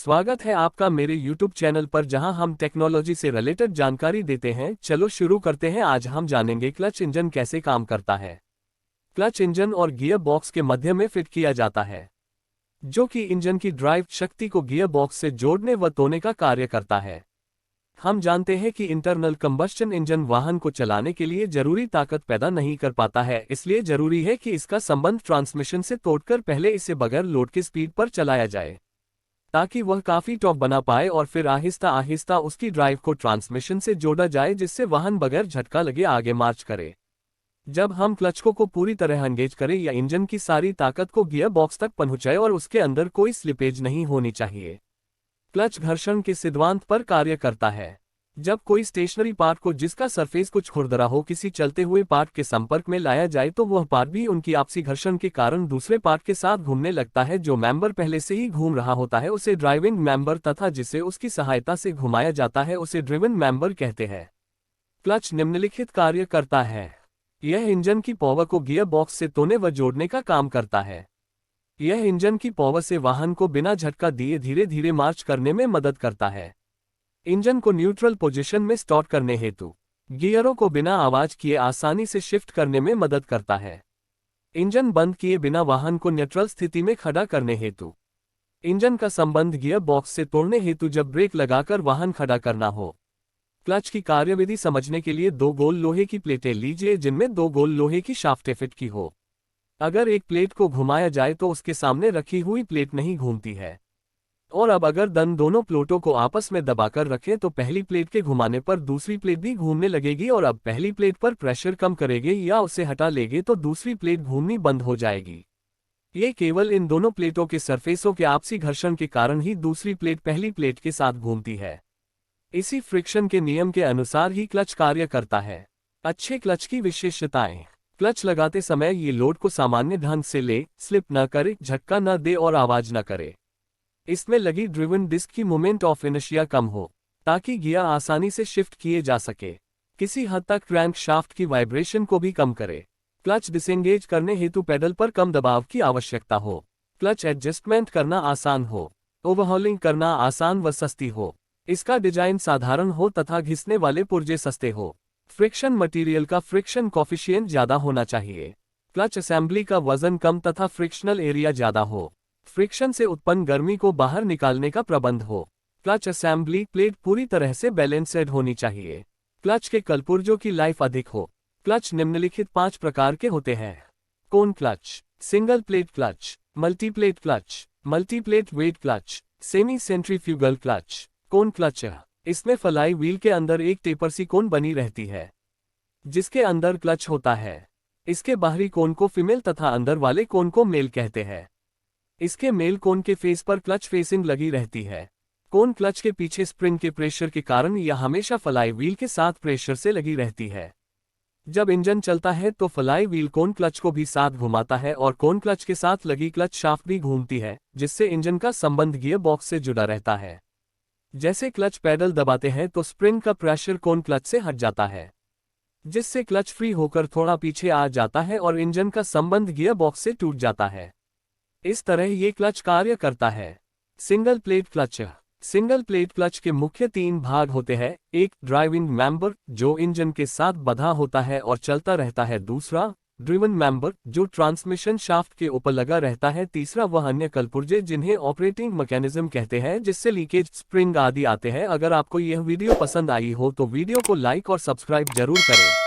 स्वागत है आपका मेरे YouTube चैनल पर जहां हम टेक्नोलॉजी से रिलेटेड जानकारी देते हैं। चलो शुरू करते हैं। आज हम जानेंगे क्लच इंजन कैसे काम करता है। क्लच इंजन और गियर बॉक्स के मध्य में फिट किया जाता है, जो कि इंजन की ड्राइव शक्ति को गियर बॉक्स से जोड़ने व तोड़ने का कार्य करता है। हम जानते हैं कि इंटरनल कंबस्शन इंजन वाहन को चलाने के लिए जरूरी ताकत पैदा नहीं कर पाता है, इसलिए जरूरी है कि इसका संबंध ट्रांसमिशन से तोड़कर पहले इसे बगैर लोड के स्पीड पर चलाया जाए, ताकि वह काफी टॉर्क बना पाए और फिर आहिस्ता आहिस्ता उसकी ड्राइव को ट्रांसमिशन से जोड़ा जाए, जिससे वाहन बगैर झटका लगे आगे मार्च करे। जब हम क्लच को पूरी तरह एंगेज करें या इंजन की सारी ताकत को गियर बॉक्स तक पहुंचाए और उसके अंदर कोई स्लिपेज नहीं होनी चाहिए। क्लच घर्षण के सिद्धांत पर कार्य करता है। जब कोई स्टेशनरी पार्ट को जिसका सरफेस कुछ खुरदरा हो किसी चलते हुए पार्ट के संपर्क में लाया जाए तो वह पार्ट भी उनकी आपसी घर्षण के कारण दूसरे पार्ट के साथ घूमने लगता है। जो मेंबर पहले से ही घूम रहा होता है उसे ड्राइविंग मेंबर तथा जिसे उसकी सहायता से घुमाया जाता है उसे ड्रिवन मेंबर कहते हैं। क्लच निम्नलिखित कार्य करता है। यह इंजन की पावर को गियर बॉक्स से तोड़ने व जोड़ने का काम करता है। यह इंजन की पावर से वाहन को बिना झटका दिए धीरे धीरे मार्च करने में मदद करता है। इंजन को न्यूट्रल पोजीशन में स्टार्ट करने हेतु गियरों को बिना आवाज किए आसानी से शिफ्ट करने में मदद करता है। इंजन बंद किए बिना वाहन को न्यूट्रल स्थिति में खड़ा करने हेतु इंजन का संबंध गियर बॉक्स से तोड़ने हेतु जब ब्रेक लगाकर वाहन खड़ा करना हो। क्लच की कार्यविधि समझने के लिए दो गोल लोहे की प्लेटें लीजिए, जिनमें दो गोल लोहे की शाफ्टें फिट की हो। अगर एक प्लेट को घुमाया जाए तो उसके सामने रखी हुई प्लेट नहीं घूमती है। और अब अगर दोनों प्लेटों को आपस में दबाकर रखें तो पहली प्लेट के घुमाने पर दूसरी प्लेट भी घूमने लगेगी और अब पहली प्लेट पर प्रेशर कम करेंगे या उसे हटा लेंगे तो दूसरी प्लेट घूमनी बंद हो जाएगी। ये केवल इन दोनों प्लेटों के सरफेसों के आपसी घर्षण के कारण ही दूसरी प्लेट पहली प्लेट के साथ घूमती है। इसी फ्रिक्शन के नियम के अनुसार ही क्लच कार्य करता है। अच्छे क्लच की विशेषताएं। क्लच लगाते समय ये लोड को सामान्य ढंग से ले, स्लिप न करे, झटका न दे और आवाज न करे। इसमें लगी ड्रिवन डिस्क की मोमेंट ऑफ इनर्शिया कम हो, ताकि गियर आसानी से शिफ्ट किए जा सके। किसी हद तक क्रैंक शाफ्ट की वाइब्रेशन को भी कम करे। क्लच डिसेंगेज करने हेतु पेडल पर कम दबाव की आवश्यकता हो। क्लच एडजस्टमेंट करना आसान हो। ओवरहॉलिंग करना आसान व सस्ती हो। इसका डिजाइन साधारण हो तथा घिसने वाले पुर्जे सस्ते हो। फ्रिक्शन मटेरियल का फ्रिक्शन कॉफिशिएंट ज्यादा होना चाहिए। क्लच असेंबली का वजन कम तथा फ्रिक्शनल एरिया ज्यादा हो। फ्रिक्शन से उत्पन्न गर्मी को बाहर निकालने का प्रबंध हो। क्लच असेंबली प्लेट पूरी तरह से बैलेंस्ड होनी चाहिए। क्लच के कलपुर्जों की लाइफ अधिक हो। क्लच निम्नलिखित 5 प्रकार के होते हैं। Cone clutch, single plate clutch, multiplate clutch, multiplate wet clutch, semi centrifugal clutch. Cone clutch, इसमें फ्लाई व्हील के अंदर एक टेपर सी कोन बनी रहती है, जिसके अंदर क्लच होता है। इसके बाहरी कोन को फीमेल तथा अंदर वाले कोन को मेल कहते हैं। इसके मेल कोन के फेस पर क्लच फेसिंग लगी रहती है। कोन क्लच के पीछे स्प्रिंग के प्रेशर के कारण यह हमेशा फ्लाई व्हील के साथ प्रेशर से लगी रहती है। जब इंजन चलता है तो फ्लाई व्हील कोन क्लच को भी साथ घुमाता है और कोन क्लच के साथ लगी क्लच शाफ्ट भी घूमती है, जिससे इंजन का संबंध गियर बॉक्स से जुड़ा रहता है। जैसे क्लच पैडल दबाते हैं तो स्प्रिंग का प्रेशर कोन क्लच से हट जाता है, जिससे क्लच फ्री होकर थोड़ा पीछे आ जाता है और इंजन का संबंध गियर बॉक्स से टूट जाता है। इस तरह ये क्लच कार्य करता है। Single plate clutch. Single plate clutch के मुख्य 3 भाग होते हैं। एक, ड्राइविंग मेंबर, जो इंजन के साथ बंधा होता है और चलता रहता है। दूसरा, ड्रिवन मेंबर, जो ट्रांसमिशन शाफ्ट के ऊपर लगा रहता है। तीसरा, वह अन्य कलपुर्जे जिन्हें ऑपरेटिंग मैकेनिज्म कहते हैं, जिससे लीकेज, स्प्रिंग आदि आते हैं। अगर आपको यह वीडियो पसंद आई हो तो वीडियो को लाइक और सब्सक्राइब जरूर करें।